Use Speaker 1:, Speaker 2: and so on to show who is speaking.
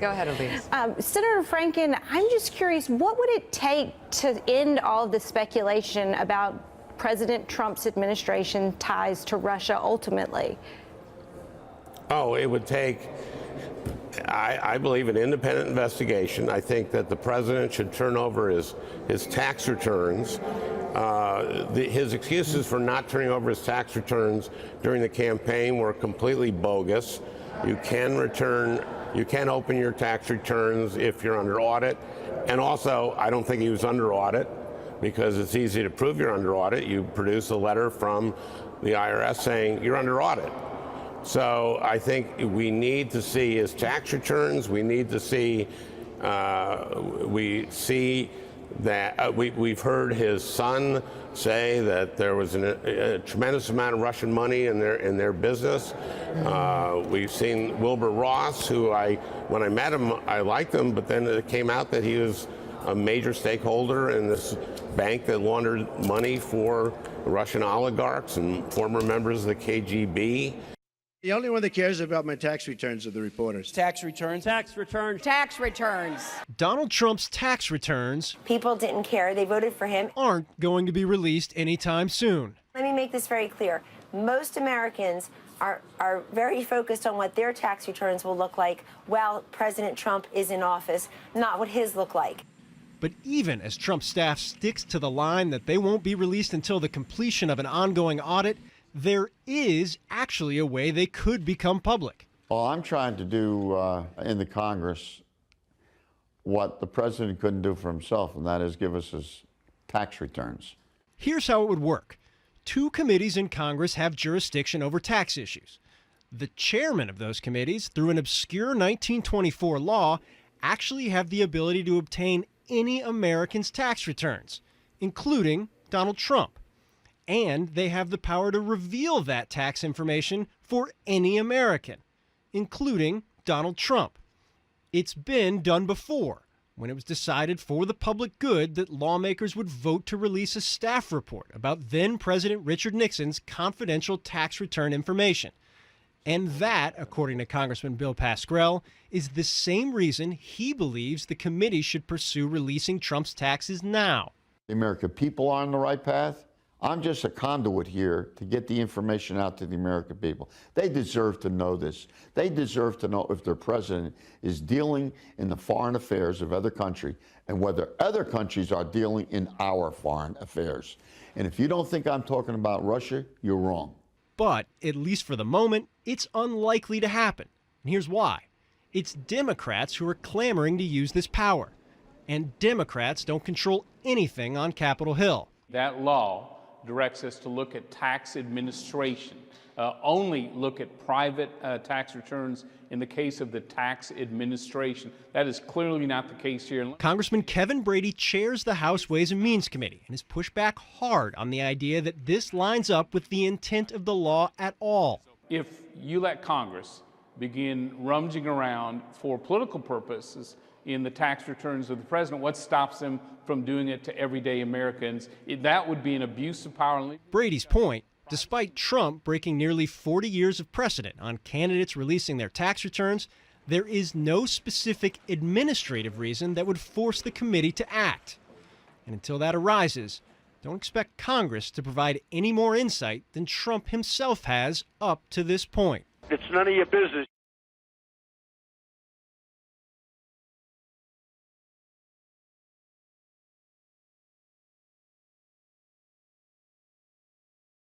Speaker 1: Go ahead, Elise.
Speaker 2: Senator Franken, I'm just curious, what would it take to end all of the speculation about President Trump's administration ties to Russia ultimately?
Speaker 3: Oh, it would take, I believe, an independent investigation. I think that the president should turn over his tax returns. His excuses for not turning over his tax returns during the campaign were completely bogus. You can open your tax returns if you're under audit. And also, I don't think he was under audit because it's easy to prove you're under audit. You produce a letter from the IRS saying you're under audit. So I think we need to see his tax returns. We need to see, we've heard his son say that there was a tremendous amount of Russian money in their business. We've seen Wilbur Ross, who when I met him, I liked him, but then it came out that he was a major stakeholder in this bank that laundered money for Russian oligarchs and former members of the KGB.
Speaker 4: The only one that cares about my tax returns are the reporters.
Speaker 5: Tax returns.
Speaker 6: Tax returns.
Speaker 1: Tax returns.
Speaker 7: Donald Trump's tax returns,
Speaker 8: people didn't care. They voted for him.
Speaker 7: Aren't going to be released anytime soon.
Speaker 8: Let me make this very clear. Most Americans are very focused on what their tax returns will look like while President Trump is in office, not what his look like.
Speaker 7: But even as Trump's staff sticks to the line that they won't be released until the completion of an ongoing audit, there is actually a way they could become public.
Speaker 9: Well, I'm trying to do in the Congress what the president couldn't do for himself, and that is give us his tax returns.
Speaker 7: Here's how it would work. 2 committees in Congress have jurisdiction over tax issues. The chairman of those committees, through an obscure 1924 law, actually have the ability to obtain any American's tax returns, including Donald Trump. And they have the power to reveal that tax information for any American, including Donald Trump. It's been done before, when it was decided for the public good that lawmakers would vote to release a staff report about then-President Richard Nixon's confidential tax return information. And that, according to Congressman Bill Pascrell, is the same reason he believes the committee should pursue releasing Trump's taxes now.
Speaker 9: The American people are on the right path. I'm just a conduit here to get the information out to the American people. They deserve to know this. They deserve to know if their president is dealing in the foreign affairs of other countries and whether other countries are dealing in our foreign affairs. And if you don't think I'm talking about Russia, you're wrong.
Speaker 7: But, at least for the moment, it's unlikely to happen. And here's why. It's Democrats who are clamoring to use this power. And Democrats don't control anything on Capitol Hill.
Speaker 6: That law directs us to look at tax administration, only look at private tax returns in the case of the tax administration. That is clearly not the case here.
Speaker 7: Congressman Kevin Brady chairs the House Ways and Means Committee and has pushed back hard on the idea that this lines up with the intent of the law at all.
Speaker 6: If you let Congress begin rummaging around for political purposes in the tax returns of the president, what stops them from doing it to everyday Americans? That would be an abuse of power.
Speaker 7: Brady's point, despite Trump breaking nearly 40 years of precedent on candidates releasing their tax returns, there is no specific administrative reason that would force the committee to act. And until that arises, don't expect Congress to provide any more insight than Trump himself has up to this point.
Speaker 10: It's none of your business.